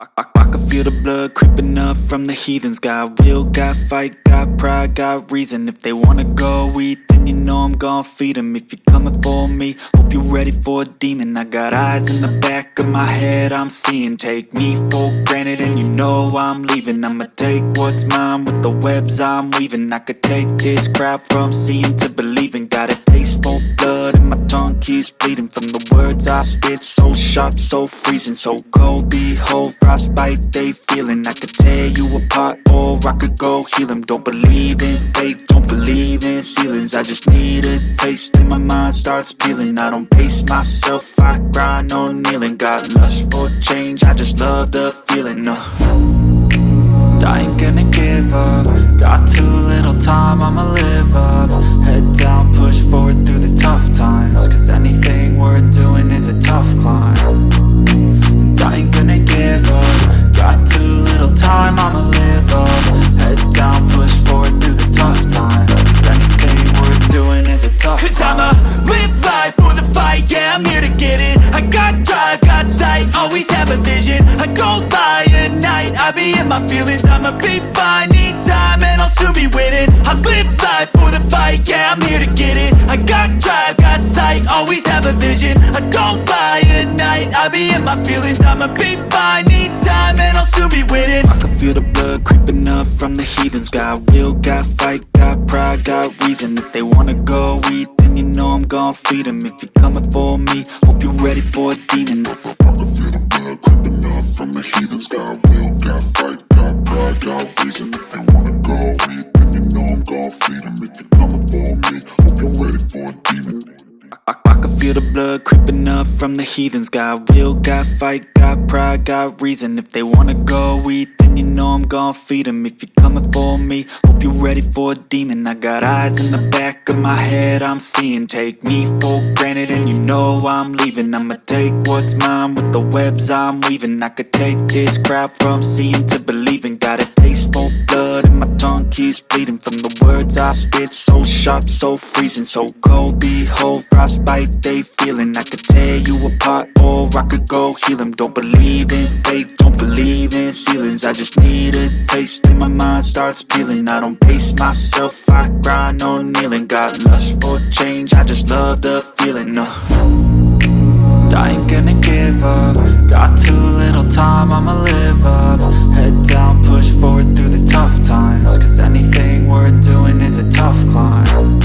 I can feel the blood creeping up from the heathens. Got will, got fight, got pride, got reason. If they wanna go eat, then you know I'm gon' feed them. If you're coming for me, hope you're ready for a demon. I got eyes in the back of my head, I'm seeing. Take me for granted and you know I'm leaving. I'ma take what's mine with the webs I'm weaving. I could take this crowd from seeing to believing. Got a taste for blood and my tongue keeps bleeding from the words I spit. So sharp, so freezing, so cold. Behold, frostbite they feeling. I could tear you apart or I could go heal them. Don't believe in fate, don't believe in ceilings. I just need a taste and my mind starts peeling. I don't pace myself, I grind on kneeling. Got lust for change, I just love the feeling. I ain't gonna give up. Got too little time, I'ma live up. Head down, push forward through the tough times. Cause anything worth doing is a tough climb. And I ain't gonna give up. Got too little time, I'ma live up. Head down, push forward through the tough times. Cause anything worth doing is a tough climb. Cause I'ma live life for the fight, yeah, I'm here to get it. I got drive, got sight, always have a vision. I don't lie at night, I be in my feelings. I'ma be fine, need time, and I'll soon be winning. I live life for the fight, yeah, I'm here to get it. I got drive, got sight, always have a vision. I don't lie at night, I be in my feelings. I'ma be fine, need time, and I'll soon be winning. I can feel the blood creeping up from the heathens. Got will, got fight, got pride, got reason. If they wanna go eat, then you know I'm gon' feed them. If you're coming for me, hope you're ready for a demon. I can feel the blood creeping up from the heathens. Got will, got fight, got pride, got reason. If they wanna go eat, then you know I'm gon' feed them. If you're coming for me, hope you're ready for a demon. I can feel the blood creeping up from the heathens. Got will, got fight, got pride, got reason. If they wanna go eat, then you know I'm gon' feed them. If you're coming for me, hope you're ready for a demon. I got eyes in the back of my head, I'm seeing. Take me for granted and you know I'm leaving. I'ma take what's mine with the webs I'm weaving. I could take this crowd from seeing to believing. Got a taste for blood and my tongue keeps bleeding from the words I spit. So sharp, so freezing, so cold. Behold, frostbite they feeling. I could tear you apart or I could go heal them. Don't believe in fate, don't believe in ceilings. I just need a taste and my mind starts peeling. I don't pace myself, I grind on kneeling. Got lust for change, I just love the feeling. I ain't gonna give up. Got too little time, I'ma live up. Head down, push forward through the tough times. Cause anything worth doing is a tough climb.